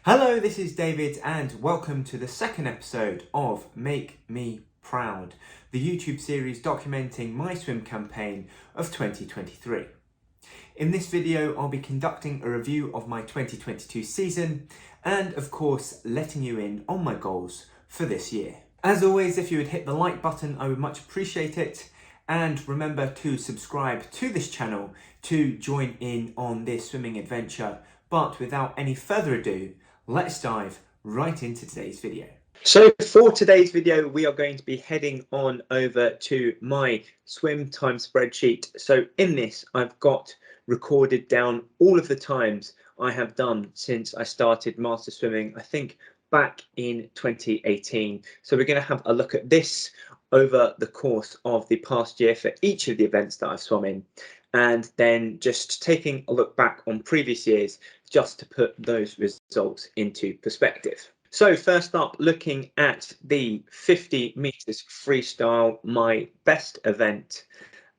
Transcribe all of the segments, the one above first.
Hello, this is David and welcome to the second episode of Make Me Proud, the YouTube series documenting my swim campaign of 2023. In this video, I'll be conducting a review of my 2022 season and of course letting you in on my goals for this year. As always, if you would hit the like button, I would much appreciate it. And remember to subscribe to this channel to join in on this swimming adventure. But without any further ado, let's dive right into today's video. So for today's video, we are going to be heading on over to my swim time spreadsheet. So in this, I've got recorded down all of the times I have done since I started master swimming, I think back in 2018. So we're going to have a look at this over the course of the past year for each of the events that I've swum in, and then just taking a look back on previous years just to put those results into perspective. So first up, looking at the 50 meters freestyle, my best event.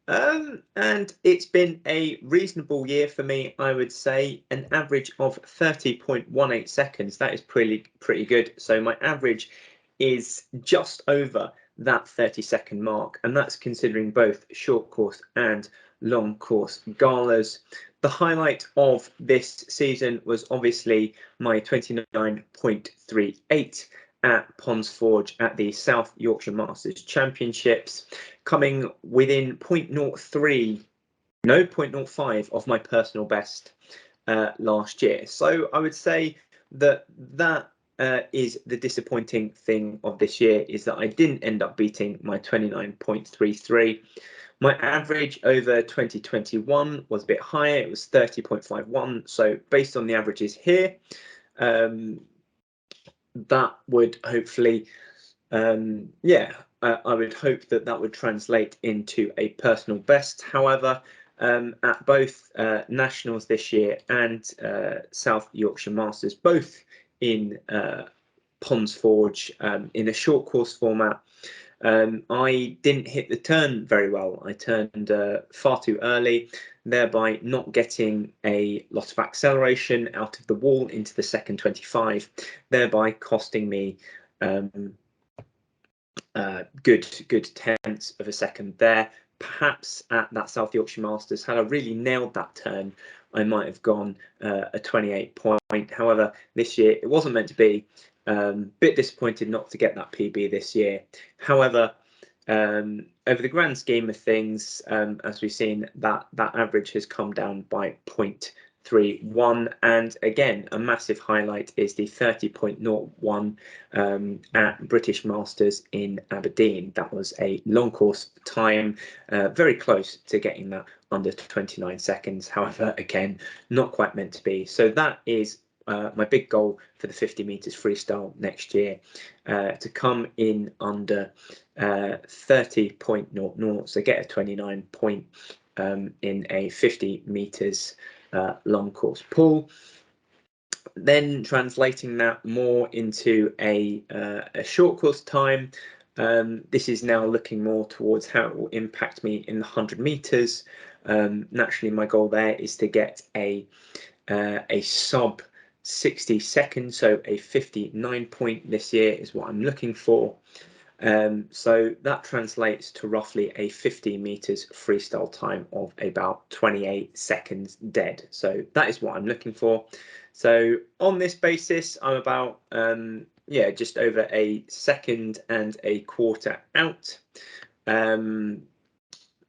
And it's been a reasonable year for me, I would say, an average of 30.18 seconds. That is pretty good. So my average is just over that 30-second mark, and that's considering both short course and long course galas. The highlight of this season was obviously my 29.38 at Ponds Forge at the South Yorkshire Masters Championships, coming within 0.05 of my personal best last year. So I would say that is the disappointing thing of this year, is that I didn't end up beating my 29.33. My average over 2021 was a bit higher. It was 30.51. So based on the averages here, that would hopefully, I would hope that would translate into a personal best. However, at both nationals this year and South Yorkshire Masters, both in Ponds Forge in a short course format, I didn't hit the turn very well. I turned far too early, thereby not getting a lot of acceleration out of the wall into the second 25, thereby costing me good tenths of a second there. Perhaps at that South Yorkshire Masters, had I really nailed that turn, I might have gone a 28 point. However, this year it wasn't meant to be. Bit disappointed not to get that PB this year. However, over the grand scheme of things, as we've seen, that average has come down by 0.31, and again, a massive highlight is the 30.01 at British Masters in Aberdeen. That was a long course time, very close to getting that under 29 seconds. However, again, not quite meant to be. So that is my big goal for the 50 meters freestyle next year, to come in under 30.00, so get a 29 point in a 50 meters long course pool. Then translating that more into a short course time, this is now looking more towards how it will impact me in the 100 meters. Naturally, my goal there is to get a sub 60 seconds, so a 59 point this year is what I'm looking for. So that translates to roughly a 50 meters freestyle time of about 28 seconds dead. So that is what I'm looking for. So on this basis, I'm about just over a second and a quarter out.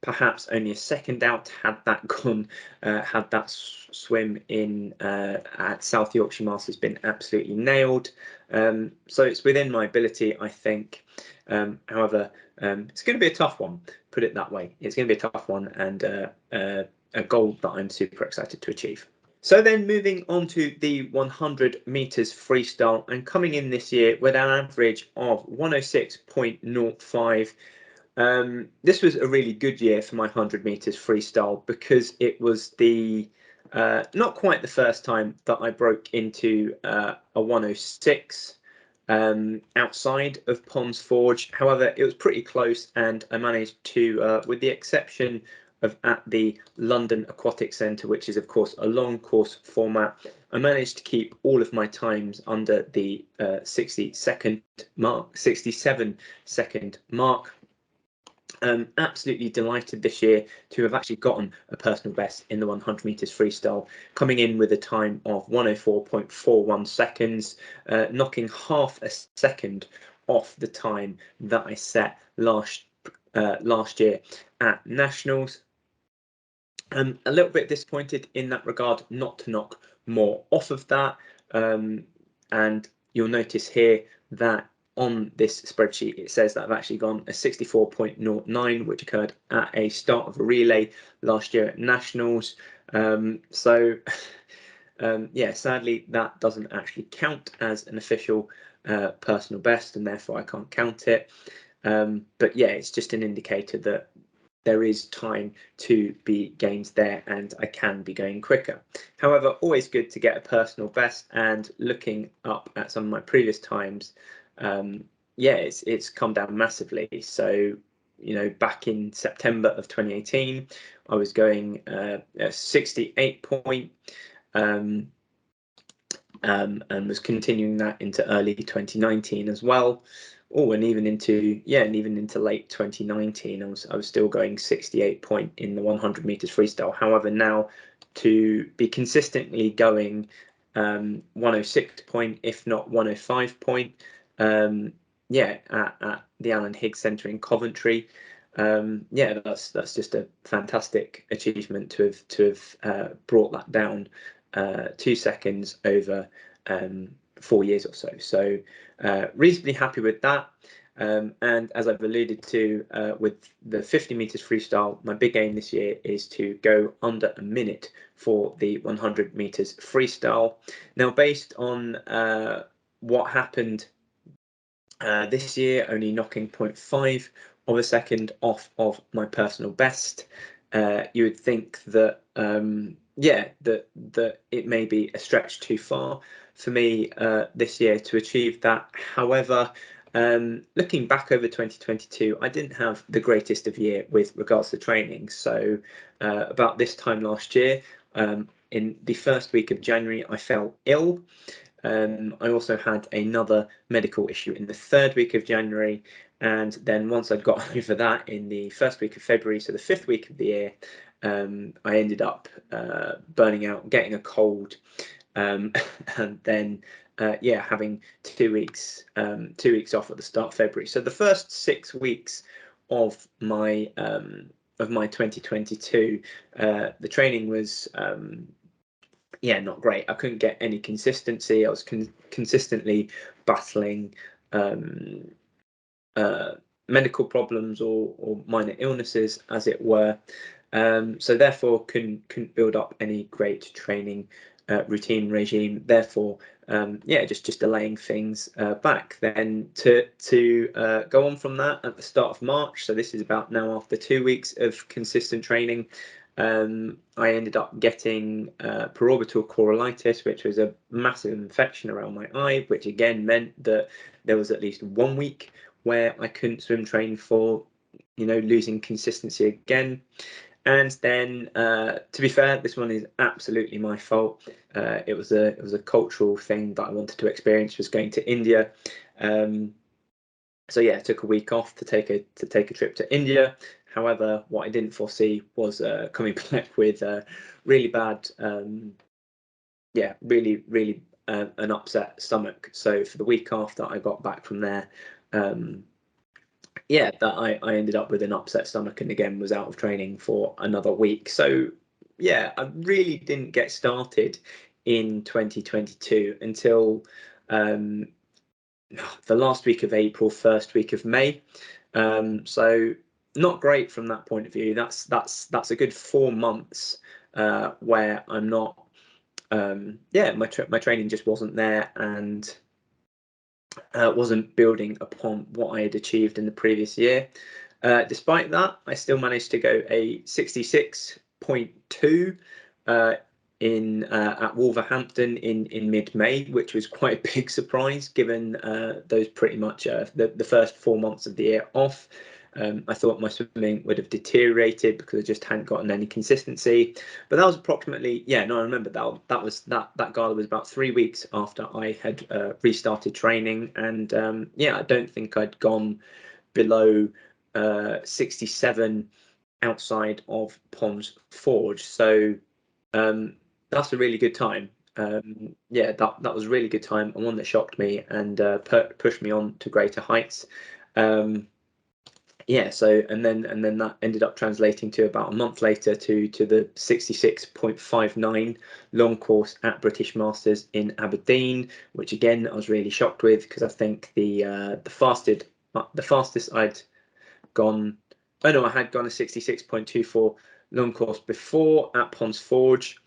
Perhaps only a second out had that gone, had that swim in at South Yorkshire Masters been absolutely nailed. So it's within my ability, I think. However, it's going to be a tough one, put it that way. It's going to be a tough one, and a goal that I'm super excited to achieve. So then moving on to the 100 meters freestyle, and coming in this year with an average of 106.05. This was a really good year for my 100 meters freestyle, because it was the not quite the first time that I broke into a 106 outside of Ponds Forge. However, it was pretty close, and I managed to, with the exception at the London Aquatic Centre, which is of course a long course format. I managed to keep all of my times under the 67 second mark. Absolutely delighted this year to have actually gotten a personal best in the 100 meters freestyle, coming in with a time of 104.41 seconds, knocking half a second off the time that I set last year at Nationals. A little bit disappointed in that regard not to knock more off of that, and you'll notice here that on this spreadsheet it says that I've actually gone a 64.09, which occurred at a start of a relay last year at Nationals. So yeah, sadly that doesn't actually count as an official personal best, and therefore I can't count it. But yeah, it's just an indicator that there is time to be gained there, and I can be going quicker. However, always good to get a personal best, and looking up at some of my previous times, yeah, it's come down massively. So, you know, back in September of 2018, I was going 68 point, and was continuing that into early 2019 as well. Oh, and even into late 2019, I was still going 68 point in the 100 meters freestyle. However, now to be consistently going 106 point, if not 105 point, yeah, at the Alan Higgs Centre in Coventry. Yeah, that's just a fantastic achievement to have brought that down 2 seconds over 4 years or so. So reasonably happy with that. And as I've alluded to with the 50 meters freestyle, my big aim this year is to go under a minute for the 100 meters freestyle. Now, based on what happened this year, only knocking 0.5 of a second off of my personal best, you would think that yeah, that it may be a stretch too far for me this year to achieve that. However, looking back over 2022, I didn't have the greatest of year with regards to training. So about this time last year, in the first week of January, I fell ill. I also had another medical issue in the third week of January, and then once I'd got over that in the first week of February, so the 5th week of the year, I ended up burning out, getting a cold, and then yeah, having 2 weeks 2 weeks off at the start of February. So the first 6 weeks of my 2022, the training was yeah, not great. I couldn't get any consistency. I was consistently battling medical problems or minor illnesses, as it were. So therefore, couldn't build up any great training routine regime. Therefore, yeah, just delaying things back. Then to go on from that at the start of March. So this is about now after 2 weeks of consistent training. I ended up getting perorbital corallitis, which was a massive infection around my eye, which again meant that there was at least 1 week where I couldn't swim train for, you know, losing consistency again. And then, to be fair, this one is absolutely my fault. It was a cultural thing that I wanted to experience, was going to India. So yeah, I took a week off to take a trip to India. However, what I didn't foresee was coming back with really bad, yeah, really an upset stomach. So for the week after I got back from there, yeah, that I ended up with an upset stomach, and again was out of training for another week. So yeah, I really didn't get started in 2022 until the last week of April, first week of May. So not great from that point of view. That's a good 4 months where I'm not, yeah, my training just wasn't there, and wasn't building upon what I had achieved in the previous year. Despite that, I still managed to go a 66.2 in at Wolverhampton in mid-May, which was quite a big surprise given those pretty much the first 4 months of the year off. I thought my swimming would have deteriorated because I just hadn't gotten any consistency. But that was approximately, I remember that gala was about 3 weeks after I had restarted training, and I don't think I'd gone below 67 outside of Ponds Forge. So that's a really good time. That was a really good time, and one that shocked me and pushed me on to greater heights. So and then that ended up translating to about a month later to the 66.59 long course at British Masters in Aberdeen, which again I was really shocked with, because I think the fastest I'd gone. Oh no, I had gone a 66.24 long course before at Ponds Forge,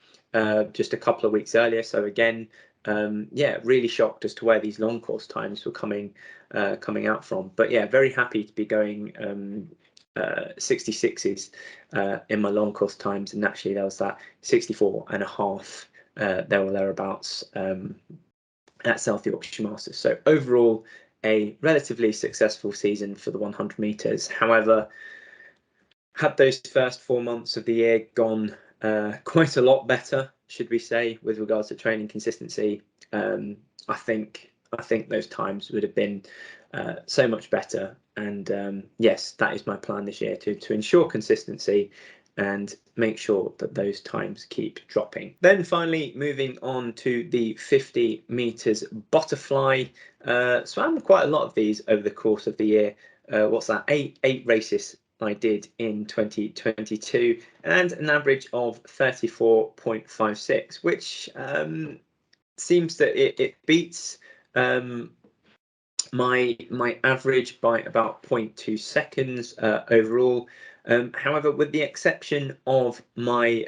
just a couple of weeks earlier. So again, really shocked as to where these long course times were coming out from. But very happy to be going 66s in my long course times, and actually there was that 64 and a half there or thereabouts at South Yorkshire Masters. So overall, a relatively successful season for the 100 meters. However, had those first 4 months of the year gone quite a lot better, should we say, with regards to training consistency, I think those times would have been so much better. And yes, that is my plan this year, to ensure consistency and make sure that those times keep dropping. Then finally, moving on to the 50 meters butterfly. Swam quite a lot of these over the course of the year. What's that? Eight races I did in 2022, and an average of 34.56, which seems that it beats my average by about 0.2 seconds overall. However, with the exception of my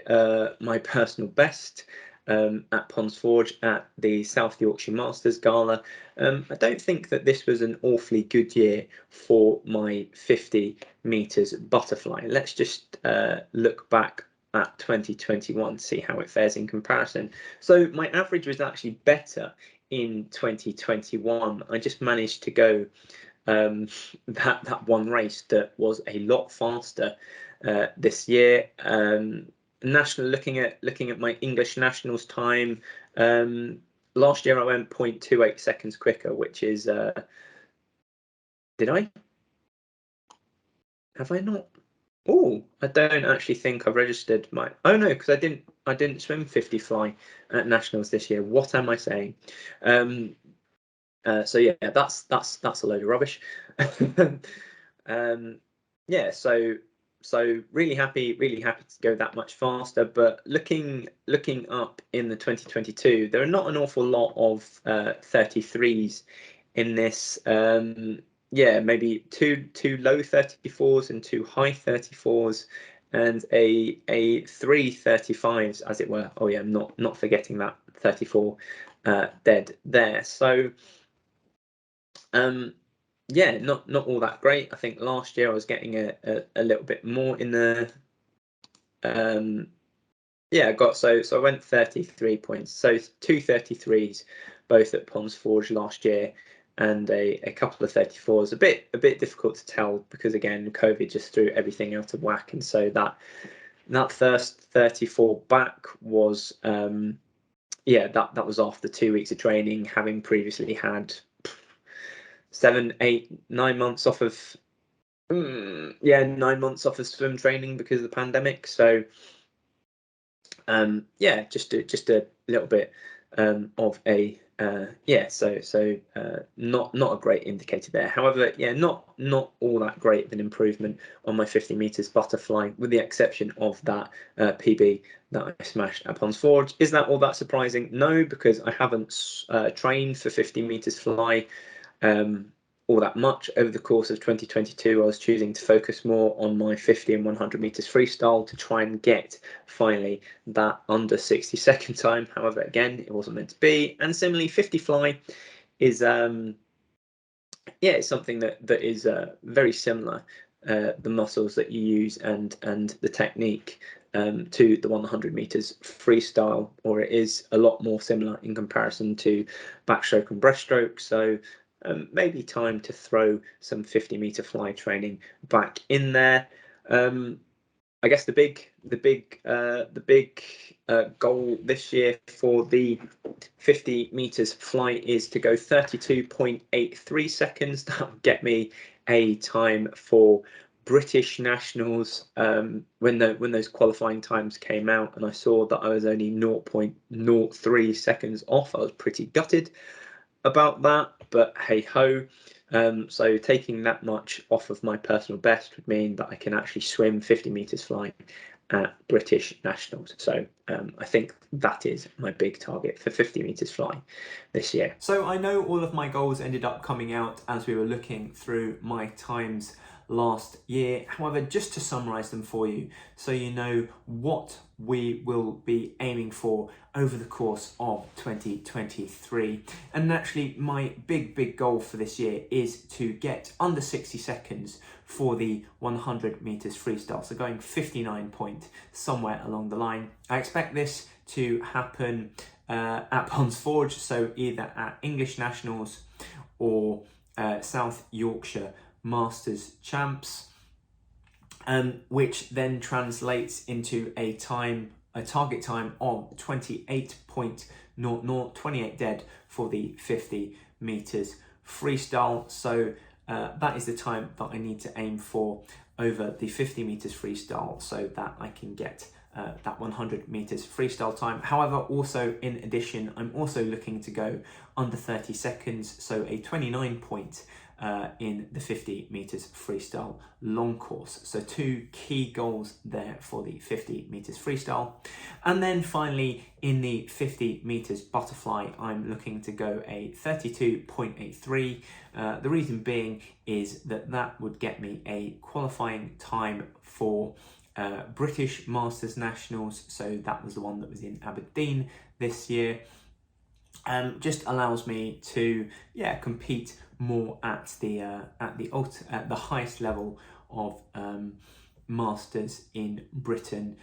personal best at Ponds Forge at the South Yorkshire Masters Gala, I don't think that this was an awfully good year for my 50 meters butterfly. Let's just look back at 2021 to see how it fares in comparison. So my average was actually better in 2021. I just managed to go that one race that was a lot faster this year. National, looking at my English nationals time, last year I went 0.28 seconds quicker, which is did I? Have I not? Oh, I don't actually think I've registered my. Oh no, because I didn't swim 50 fly at nationals this year. What am I saying? So that's a load of rubbish. So really happy to go that much faster. But looking up in the 2022, there are not an awful lot of 33s in this. Maybe two low 34s and two high 34s, and a three 35s, as it were. Oh yeah, not forgetting that 34 dead there. So not all that great. I think last year I was getting a little bit more in the I got so I went 33 points, so two 33s both at Ponds Forge last year, and a couple of 34s. A bit difficult to tell because again COVID just threw everything out of whack, and so that first 34 back was that was after 2 weeks of training, having previously had 7, 8, 9 months off of 9 months off of swim training because of the pandemic. So just a little bit of a not a great indicator there. However, not all that great of an improvement on my 50 meters butterfly, with the exception of that PB that I smashed at Ponds Forge. Is that all that surprising? No, because I haven't trained for 50 meters fly all that much over the course of 2022. I was choosing to focus more on my 50 and 100 meters freestyle to try and get finally that under 60-second time. However, again, it wasn't meant to be. And similarly, 50 fly is it's something that is very similar. The muscles that you use and the technique to the 100 meters freestyle, or it is a lot more similar in comparison to backstroke and breaststroke. So maybe time to throw some 50-meter fly training back in there. I guess the big goal this year for the 50 meters fly is to go 32.83 seconds. That will get me a time for British nationals. When those qualifying times came out and I saw that I was only 0.03 seconds off, I was pretty gutted about that, but hey ho. So taking that much off of my personal best would mean that I can actually swim 50 meters fly at British nationals. So I think that is my big target for 50 meters fly this year. So I know all of my goals ended up coming out as we were looking through my times last year. However, just to summarize them for you so you know what we will be aiming for over the course of 2023. And actually my big goal for this year is to get under 60 seconds for the 100 meters freestyle, so going 59 point somewhere along the line. I expect this to happen at Ponds Forge, so either at English Nationals or South Yorkshire Masters Champs, which then translates into a target time of 28.00, 28 dead for the 50 meters freestyle. So that is the time that I need to aim for over the 50 meters freestyle so that I can get that 100 meters freestyle time. However, also in addition, I'm also looking to go under 30 seconds, so a 29 point in the 50 meters freestyle long course. So two key goals there for the 50 meters freestyle. And then finally in the 50 meters butterfly, I'm looking to go a 32.83. The reason being is that that would get me a qualifying time for British Masters Nationals. So that was the one that was in Aberdeen this year. Just allows me to compete more at the highest level of masters in Britain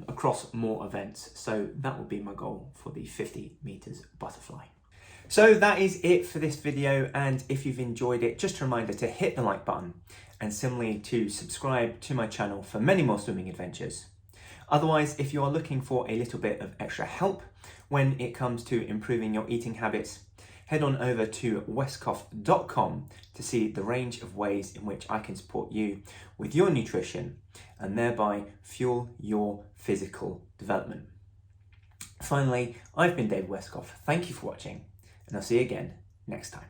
across more events. So that will be my goal for the 50 meters butterfly. So that is it for this video, and if you've enjoyed it, just a reminder to hit the like button and similarly to subscribe to my channel for many more swimming adventures. Otherwise, if you are looking for a little bit of extra help when it comes to improving your eating habits, head on over to westcough.com to see the range of ways in which I can support you with your nutrition and thereby fuel your physical development. Finally, I've been David Westcough. Thank you for watching, and I'll see you again next time.